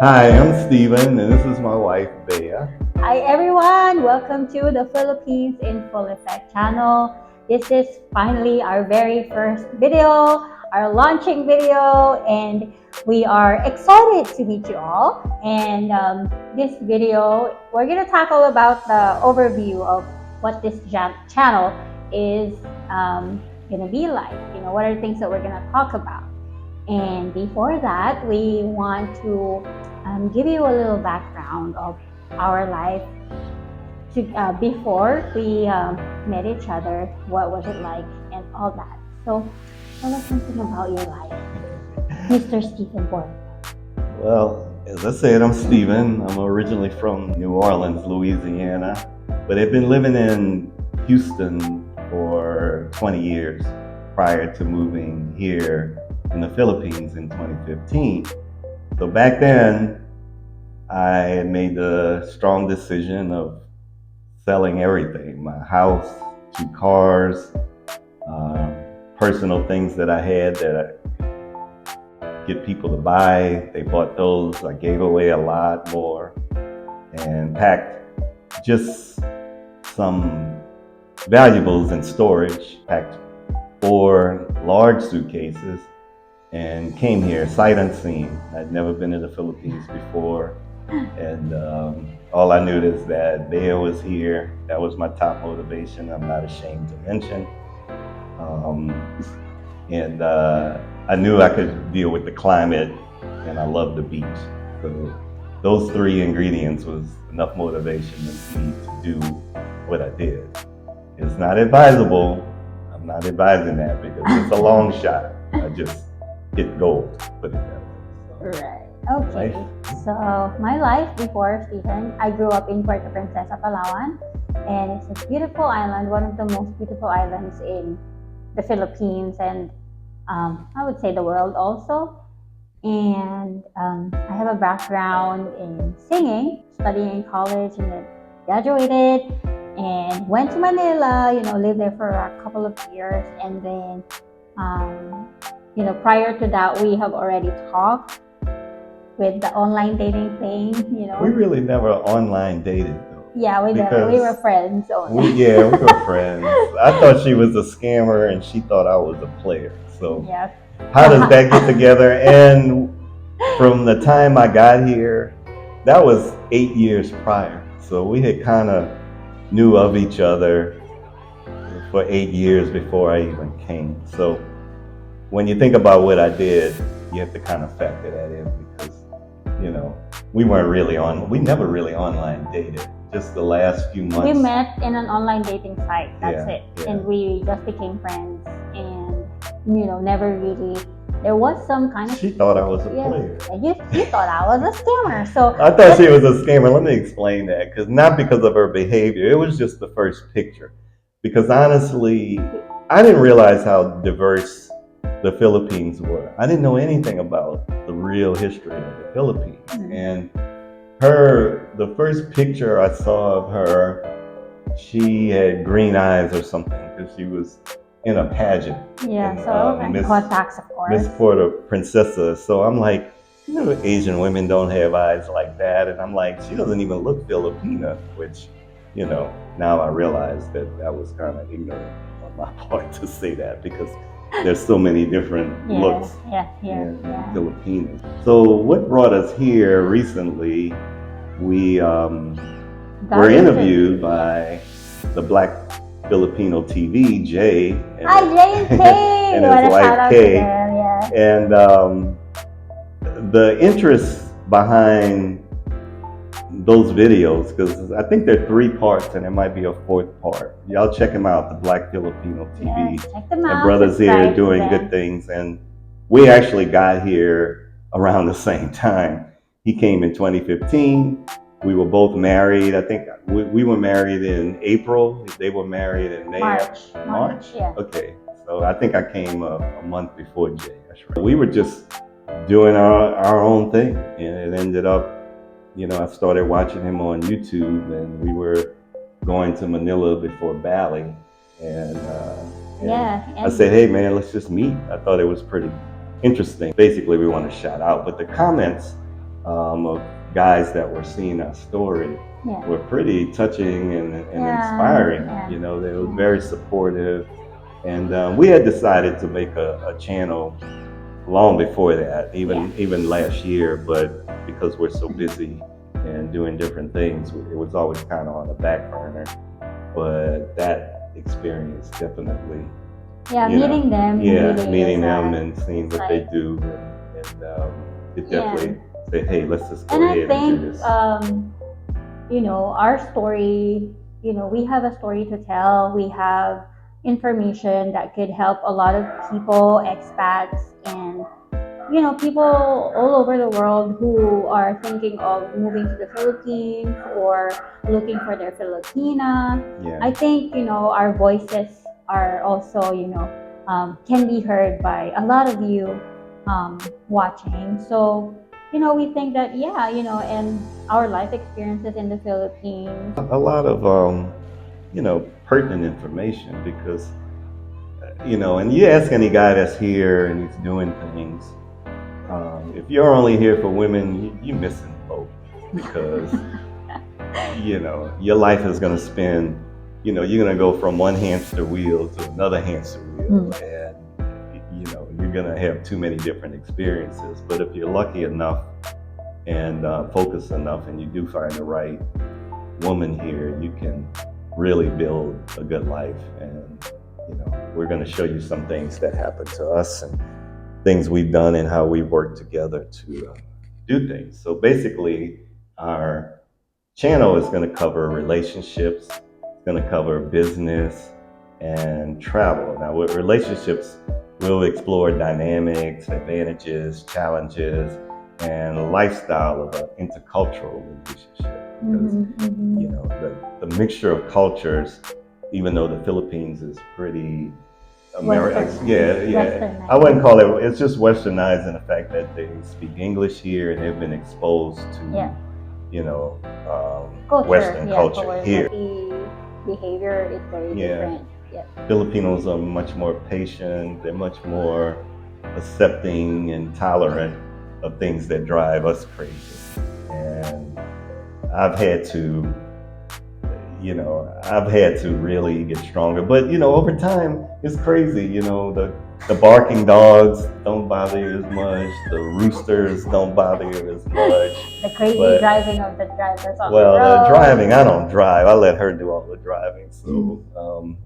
Hi, I'm Steven, and this is my wife, Bea. Hi everyone! Welcome to the Philippines in Full Effect channel. This is finally our very first video, our launching video, and we are excited to meet you all. And this video, we're going to tackle about the overview of what this channel is going to be like. What are the things that we're going to talk about? And before that, we want to give you a little background of our life before we met each other. What was it like and all that. So tell us something about your life, Mr. Stephen Borg. Well, as I said, I'm Steven. I'm originally from New Orleans, Louisiana, but I've been living in Houston for 20 years prior to moving here in the Philippines in 2015. So back then, I had made the strong decision of selling everything, my house, 2 cars, personal things that I had that I get people to buy. They bought those. I gave away a lot more and packed just some valuables in storage, packed 4 large suitcases and came here sight unseen. I'd never been to the Philippines before, and all I knew is that Bea was here. That was my top motivation. I'm not ashamed to mention. And I knew I could deal with the climate, and I love the beach. So those 3 ingredients was enough motivation for me to do what I did. It's not advisable. I'm not advising that because it's a long shot. I just hit gold, put it that way. Right. Okay. So my life before Stephen, I grew up in Puerto Princesa, Palawan, and it's a beautiful island, one of the most beautiful islands in the Philippines, and I would say the world also. And I have a background in singing, studying in college, and then graduated and went to Manila. Lived there for a couple of years, and then prior to that, we have already talked with the online dating thing. We really never online dated though. Yeah, we never. We were friends only. we were friends. I thought she was a scammer and she thought I was a player. So Yeah. how does that get together? And from the time I got here, that was 8 years prior. So we had kind of knew of each other for 8 years before I even came. So when you think about what I did, you have to kind of factor that in because, we never really online dated. Just the last few months. We met in an online dating site. That's it. Yeah. And we just became friends and, never really, there was some kind of... She thought I was a player. You thought I was a scammer. So I thought she was a scammer. Let me explain that. Not because of her behavior. It was just the first picture. Because honestly, I didn't realize how diverse the Philippines were. I didn't know anything about the real history of the Philippines. Mm-hmm. And the first picture I saw of her, she had green eyes or something because she was in a pageant. Yeah, contacts, of course. Miss Puerto Princesa. So I'm like, Asian women don't have eyes like that. And I'm like, she doesn't even look Filipina, which, now I realize that was kind of ignorant on my part to say that because there's so many different looks in Filipinas. So what brought us here recently, we were interviewed by the Black Filipino TV, Jay. Hi, Jay and Kay. And his wife, Kay. And the interest behind those videos, because I think there are 3 parts and there might be a 4th part. Y'all check them out, the Black Filipino TV. Yes, check them out. The brothers here doing good things. And we actually got here around the same time. He came in 2015. We were both married. I think we were married in April. They were married in May. March? Yeah. Okay. So I think I came a month before Jay. That's right. We were just doing our own thing. And it ended up, I started watching him on YouTube, and we were going to Manila before Bali. And I said, hey man, let's just meet. I thought it was pretty interesting. Basically, we want to shout out. But the comments of guys that were seeing our story Yeah. were pretty touching and Yeah. inspiring. Yeah. You know, they were very supportive. And we had decided to make a channel long before that, even last year, but because we're so busy and doing different things, it was always kind of on the back burner. But that experience definitely, Yeah, you know, meeting them really meeting is them and seeing what they like, do, and it yeah. definitely said, hey, let's just go And I ahead and do think this. you know, our story, you know, we have a story to tell. We have information that could help a lot of people, expats, and you know, people all over the world who are thinking of moving to the Philippines or looking for their Filipina. Yeah. I think, you know, our voices are also, you know, can be heard by a lot of you watching. So, you know, we think that, yeah, you know, and our life experiences in the Philippines. A lot of, pertinent information because, and you ask any guy that's here and he's doing things, if you're only here for women, you're missing the boat because, your life is going to spin, you're going to go from one hamster wheel to another hamster wheel, and, you're going to have too many different experiences. But if you're lucky enough and focused enough and you do find the right woman here, you can really build a good life. And, we're going to show you some things that happened to us and things we've done and how we work together to do things. So basically, our channel is going to cover relationships, it's going to cover business and travel. Now, with relationships, we'll explore dynamics, advantages, challenges, and lifestyle of an intercultural relationship. Because the mixture of cultures, even though the Philippines is pretty American, Westernized. I wouldn't call it. It's just westernized in the fact that they speak English here and they've been exposed to, Western culture here. The behavior is very different. Yeah. Filipinos are much more patient. They're much more accepting and tolerant of things that drive us crazy. And I've had to really get stronger. But, over time, it's crazy. The barking dogs don't bother you as much. The roosters don't bother you as much. The crazy driving of the drivers on Well, the road. the driving, I don't drive. I let her do all the driving. So,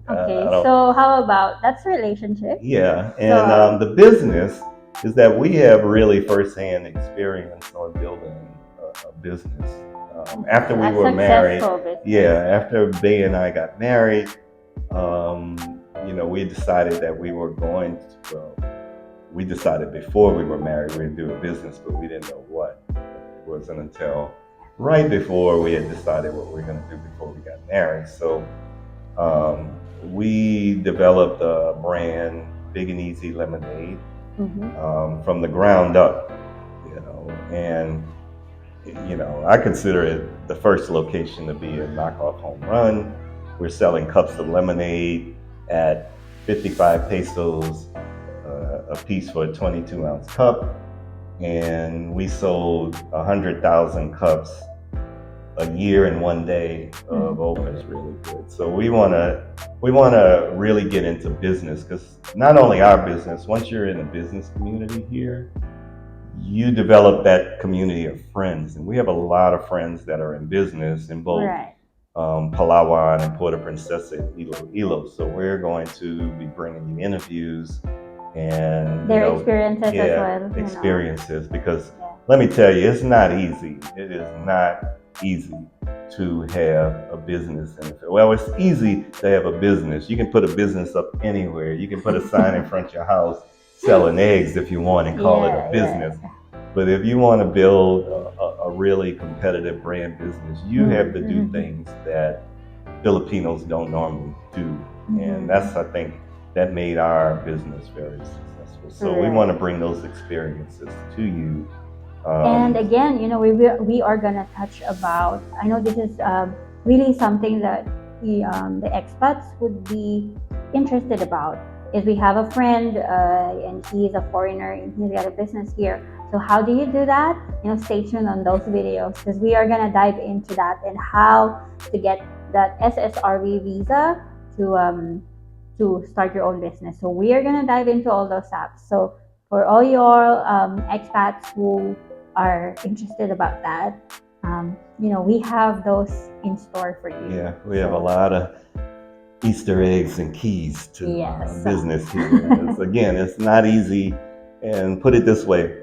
okay, so how about that's relationship? Yeah, and the business is that we have really firsthand experience on building a business. After we were married, after Bay and I got married, we decided that we were going to, we decided before we were married we would do a business, but we didn't know what. It wasn't until right before we had decided what we were going to do before we got married. So we developed a brand, Big and Easy Lemonade, from the ground up, and I consider it the first location to be a knockoff home run. We're selling cups of lemonade at 55 pesos a piece for a 22-ounce cup, and we sold 100,000 cups a year in one day of open. Is really good. So we want to really get into business, because not only our business, once you're in a business community here, you develop that community of friends, and we have a lot of friends that are in business in both Palawan and Puerto Princesa and Iloilo. So we're going to be bringing you interviews and their experiences as well. Experiences, because let me tell you, it's not easy. It is not easy to have a business. Well, it's easy to have a business. You can put a business up anywhere. You can put a sign in front of your house selling eggs if you want and call it a business. But if you want to build a really competitive brand business, you have to do things that Filipinos don't normally do. And that's, I think, that made our business very successful. So we want to bring those experiences to you. And again, we are gonna touch about. I know this is really something that the expats would be interested about. is we have a friend, and he's a foreigner and he's got a business here. So how do you do that? Stay tuned on those videos because we are gonna dive into that and how to get that SSRV visa to start your own business. So we are gonna dive into all those apps. So for all your expats who are interested about that, we have those in store for you. Yeah, we have a lot of Easter eggs and keys to Yes. business here. Again, it's not easy. And put it this way,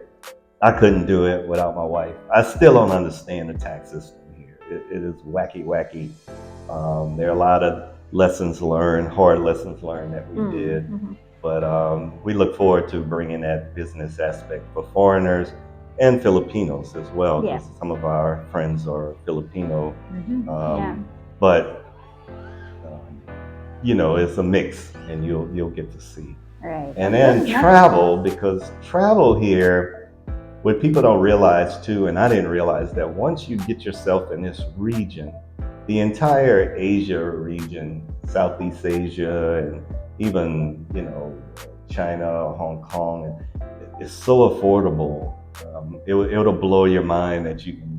I couldn't do it without my wife. I still don't understand the tax system here. It is wacky, wacky. There are a lot of lessons learned, hard lessons learned that we did. Mm-hmm. But we look forward to bringing that business aspect for foreigners and Filipinos as well, because some of our friends are Filipino. But it's a mix, and you'll get to see. Right. And then travel, because travel here, what people don't realize too, and I didn't realize that once you get yourself in this region, the entire Asia region, Southeast Asia, and even China, Hong Kong, it's so affordable. It'll blow your mind that you can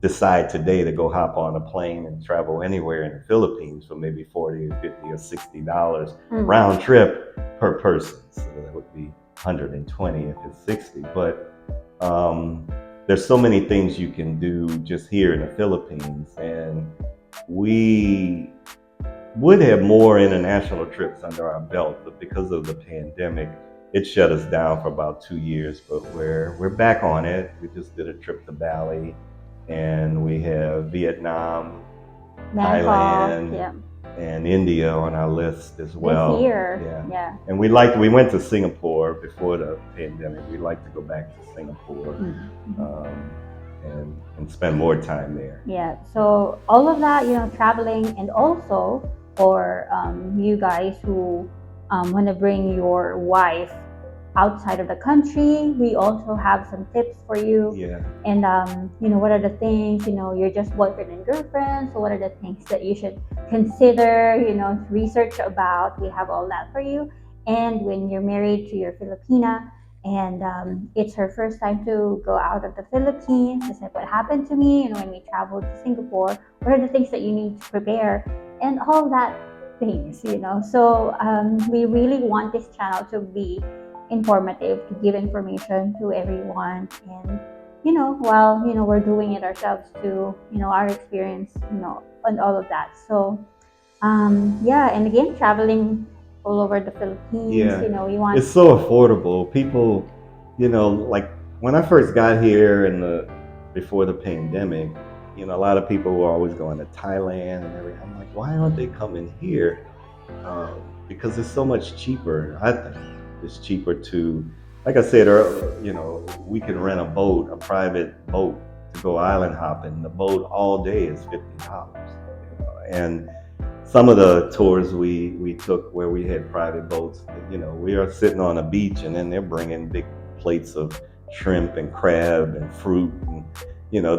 decide today to go hop on a plane and travel anywhere in the Philippines for maybe $40 or $50 or $60 round trip per person. So that would be $120 if it's 60. But there's so many things you can do just here in the Philippines, and we would have more international trips under our belt, but because of the pandemic, it shut us down for about 2 years. But we're back on it. We just did a trip to Bali, and we have Vietnam, Thailand, and India on our list as well. This year. Yeah. And we went to Singapore before the pandemic. We'd like to go back to Singapore and spend more time there. Yeah. So all of that, traveling, and also for you guys who want to bring your wife outside of the country, we also have some tips for you. Yeah. And what are the things, you're just boyfriend and girlfriend, so what are the things that you should consider, research about? We have all that for you. And when you're married to your Filipina and it's her first time to go out of the Philippines, just like what happened to me, when we traveled to Singapore, what are the things that you need to prepare and all that things, So we really want this channel to be informative, to give information to everyone, and while we're doing it ourselves to our experience and all of that. So and again, traveling all over the Philippines, we want, it's so affordable. People, like when I first got here before the pandemic, a lot of people were always going to Thailand and everything. I'm like, why aren't they coming here? Because it's so much cheaper. I think it's cheaper to, like I said earlier, we can rent a private boat to go island hopping. The boat all day is $50. And some of the tours we took where we had private boats, we are sitting on a beach and then they're bringing big plates of shrimp and crab and fruit, and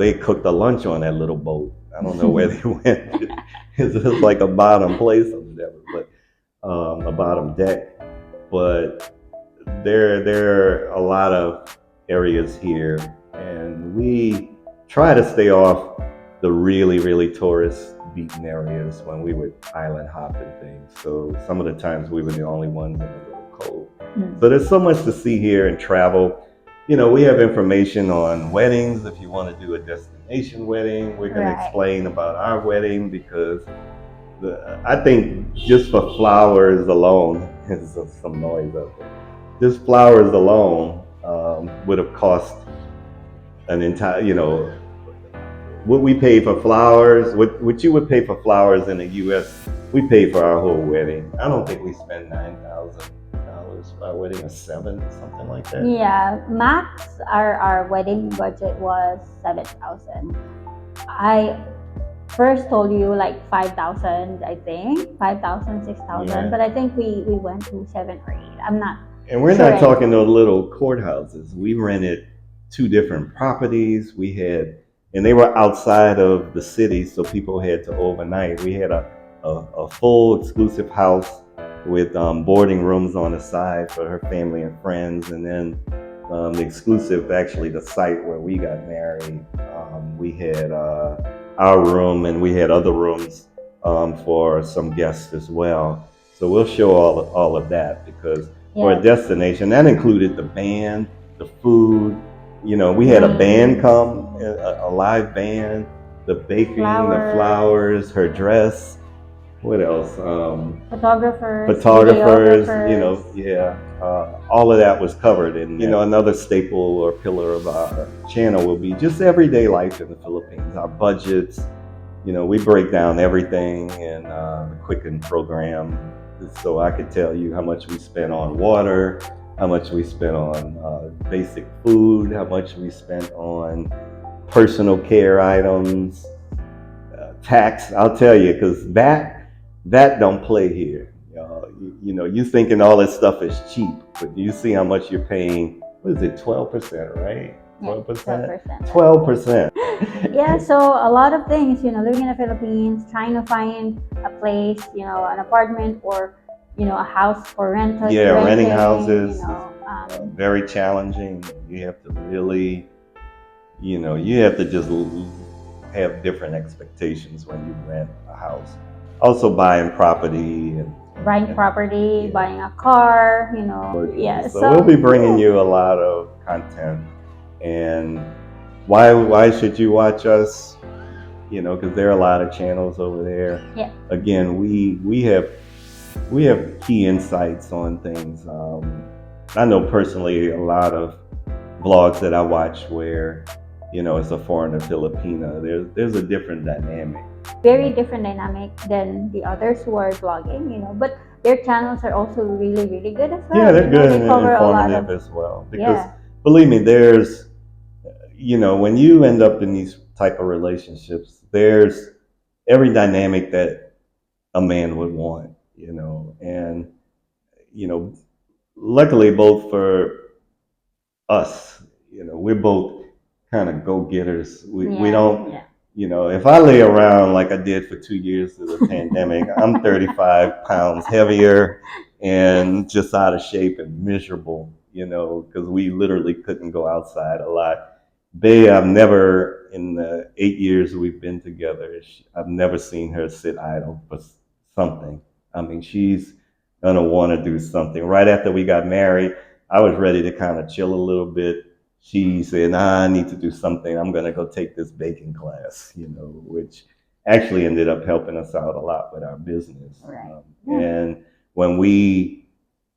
they cooked a lunch on that little boat. I don't know where they went. It's just like a bottom place or whatever, but a bottom deck. But there are a lot of areas here, and we try to stay off the really, really tourist beaten areas when we would island hop and things. So some of the times we were the only ones in the little cove. So there's so much to see here and travel. We have information on weddings. If you want to do a destination wedding, we're going to explain about our wedding, because I think just for flowers alone, there's some noise out there. Just flowers alone would have cost an entire, what we pay for flowers, what you would pay for flowers in the U.S., we pay for our whole wedding. I don't think we spend $9,000 for our wedding, or $7,000, something like that. Yeah, max our wedding budget was $7,000. I first told you like 5,000, I think 5,000, 6,000, but I think we went to 7 or 8. I'm not. And we're not talking those little courthouses. We rented 2 different properties. And they were outside of the city, so people had to overnight. We had a full exclusive house with boarding rooms on the side for her family and friends, and then the exclusive, actually the site where we got married, we had our room, and we had other rooms for some guests as well. So we'll show all of that, because for a destination, that included the band, the food. You know, we had a band come, a live band, the baking, the flowers, her dress. What else? Photographers, you know, yeah. All of that was covered. And, you know, another staple or pillar of our channel will be just everyday life in the Philippines, our budgets. You know, we break down everything in the Quicken program. So I could tell you how much we spent on water, how much we spent on basic food, how much we spent on personal care items, tax. I'll tell you, because that don't play here. You know, you thinking all this stuff is cheap, but you see how much you're paying. What is it, 12%, right? 12%? 12%. Yeah, so a lot of things, you know, living in the Philippines, trying to find a place, you know, an apartment or, you know, a house for rental. Yeah, renting houses, you know, very challenging. You have to really, you know, you have to just have different expectations when you rent a house. Also buying property and buying property, buying a car, you know. Yeah. So we'll be bringing you a lot of content. And why should you watch us? You know, because there are a lot of channels over there. Yeah. Again, we have key insights on things. I know personally a lot of vlogs that I watch where, you know, it's a foreigner Filipina. There's a different dynamic. Very different dynamic than the others who are vlogging, you know, but their channels are also really, really good as well. Yeah, they're good and informative as well. Because believe me, there's, you know, when you end up in these type of relationships, there's every dynamic that a man would want, you know, and, you know, luckily both for us, you know, we're both kind of go-getters. We don't, you know, if I lay around like I did for 2 years through the pandemic, I'm 35 pounds heavier and just out of shape and miserable, you know, because we literally couldn't go outside a lot. Bae, I've never, in the 8 years we've been together, I've never seen her sit idle for something. I mean, she's gonna want to do something. Right after we got married, I was ready to kind of chill a little bit. She said, nah, I need to do something. I'm gonna go take this baking class, you know, which actually ended up helping us out a lot with our business. Right. And when we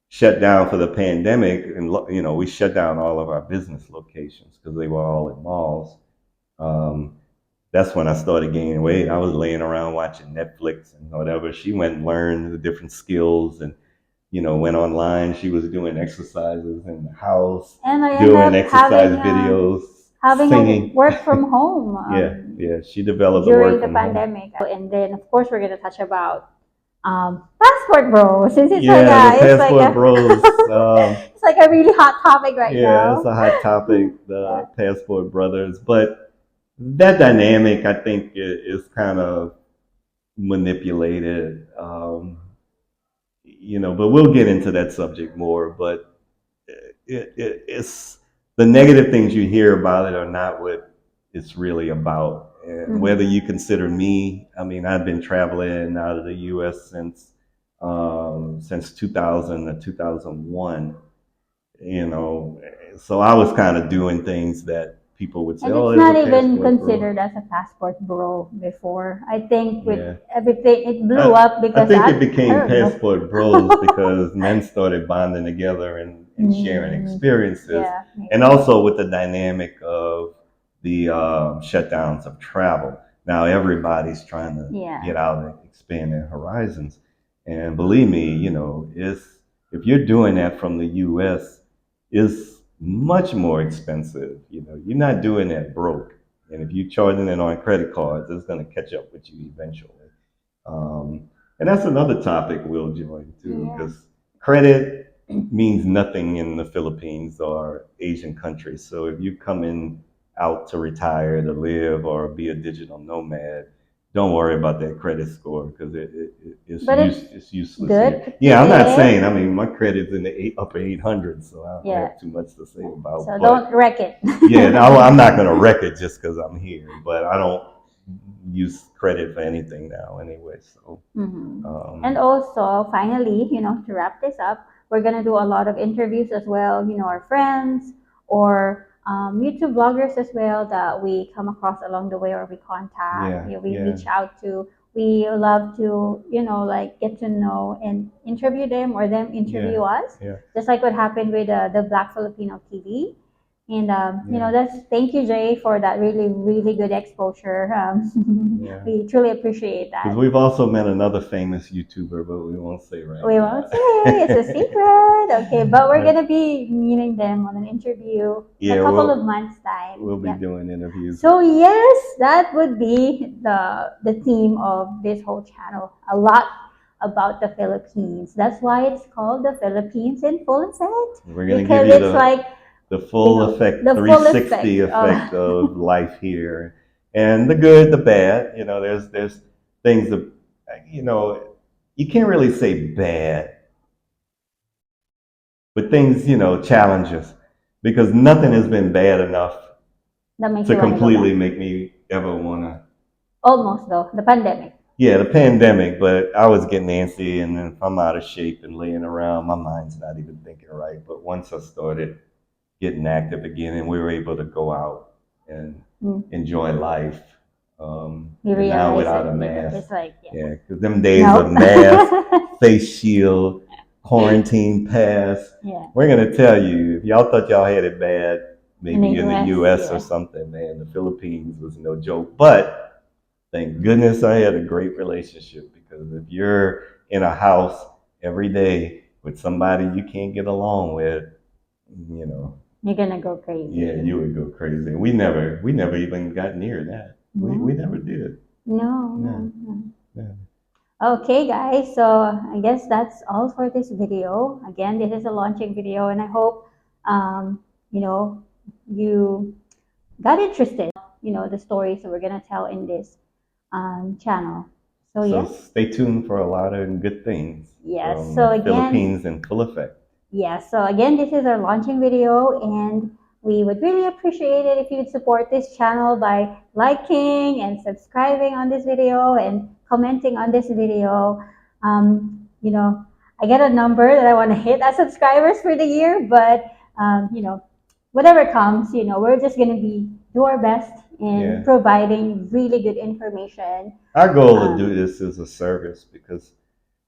shut down for the pandemic, and you know, we shut down all of our business locations because they were all in malls. That's when I started gaining weight. I was laying around watching Netflix and whatever. She went and learned the different skills and, you know, went online. She was doing exercises in the house, and doing exercise videos, having singing. A work from home. Yeah. She developed during the pandemic, and then of course we're gonna touch about passport bros. Since it's the passport bros. It's like a really hot topic right now. Yeah, it's a hot topic, the passport brothers. But that dynamic, I think, is kind of manipulated. You know, but we'll get into that subject more. But it's the negative things you hear about it are not what it's really about. And whether you consider me, I mean, I've been traveling out of the U.S. since 2000 to 2001. You know, so I was kind of doing things that people would say, and it's not even considered as a passport bro before. I think with everything, it blew up because I think it became passport bros because men started bonding together and sharing experiences, and also with the dynamic of the shutdowns of travel. Now everybody's trying to get out and expand their horizons, and believe me, you know, if you're doing that from the U.S., it's much more expensive. You know, you're not doing that broke. And if you're charging it on credit cards, it's going to catch up with you eventually. And that's another topic we'll join too, because credit means nothing in the Philippines or Asian countries. So if you come in out to retire, to live, or be a digital nomad, don't worry about that credit score because But it's it's useless good here. to Yeah, I'm not it. saying. I mean, my credit's in the upper 800s, so I don't Yeah. have too much to say about. So But don't wreck it. yeah, no, I'm not going to wreck it just because I'm here. But I don't use credit for anything now anyway. So Mhm. And um, also, finally, to wrap this up, we're gonna do a lot of interviews as well. Our friends or YouTube bloggers as well that we come across along the way or we contact, yeah, we yeah, reach out to. We love to, like get to know and interview them or them yeah, interview us, yeah, just like what happened with the Black Filipino TV. And yeah, that's thank you, Jay, for that really, really good exposure. yeah. We truly appreciate Because that. we've also met another famous YouTuber, but we won't say right We now. won't say it's a secret. Okay, but we're gonna be meeting them on an interview in a Yeah, couple of months' time. we'll be Yep. doing interviews. So yes, that would be the theme of this whole channel. A lot about the Philippines. That's why it's called the Philippines in full effect We're gonna give because you it's like the full effect, the full 360 effect of. effect of life here, and the good, the bad. There's things that you know you can't really say bad, but things challenges because nothing has been bad enough That makes to you want to go completely back. make me ever wanna. Almost though, the pandemic. Yeah, the pandemic, but I was getting antsy, and then if I'm out of shape and laying around, my mind's not even thinking right. But once I started getting active again, and we were able to go out and Mm. enjoy life. You And now realize without that a mask, it's like yeah, because them days of no. mask, face shield, quarantine pass. Yeah. We're gonna tell you, if y'all thought y'all had it bad, In the maybe in the US, U.S. or yeah. something, man, the Philippines was no joke. But thank goodness I had a great relationship because if you're in a house every day with somebody you can't get along with, you know, You're gonna go crazy. yeah, you would go crazy. We never even got near that. We No. never did. No, Yeah, no, no. yeah. Okay, guys, so I guess that's all for this video. Again, this is a launching video, and I hope you know you got interested about the stories that we're gonna tell in this channel. So So yeah, stay tuned for a lot of good things yes. from So the again, Philippines in full effect. yes. So again, this is our launching video, and we would really appreciate it if you'd support this channel by liking and subscribing on this video and commenting on this video. I get a number that I want to hit as subscribers for the year, but whatever comes, we're just gonna do our best in Yeah. providing really good information. Our goal to do this is a service because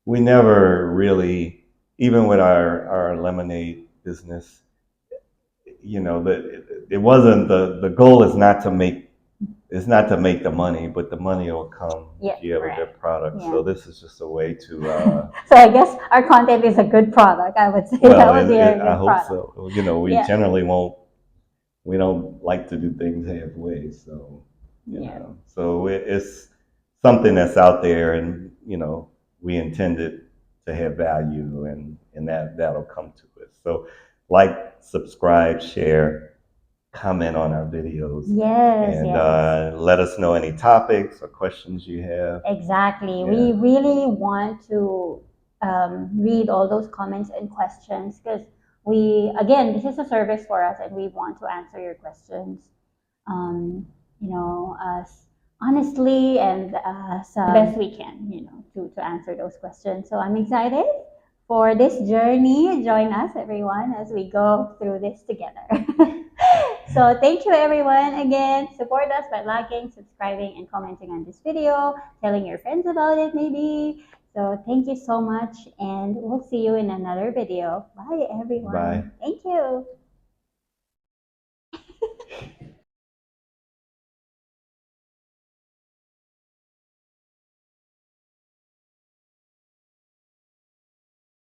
we never really, even with our lemonade business, it wasn't the goal is not to make it's not to make the money, but the money will come Yeah, if you have a right. good product. Yeah. So this is just a way to So I guess our content is a good product. I would say that well, would be a I good hope product. so. We Yeah. generally won't. We don't like to do things halfway. So Yeah. so it's something that's out there, and we intend it to have value, and that'll come to us. So like, subscribe, share, comment on our videos. Yes, And yes. let us know any topics or questions you have. Exactly. Yeah. We really want to read all those comments and questions because again, this is a service for us and we want to answer your questions, as honestly and as best we can, to answer those questions. So I'm excited for this journey. Join us, everyone, as we go through this together. So thank you, everyone. Again, support us by liking, subscribing, and commenting on this video, telling your friends about it maybe. So thank you so much, and we'll see you in another video. Bye, everyone. Bye. Thank you.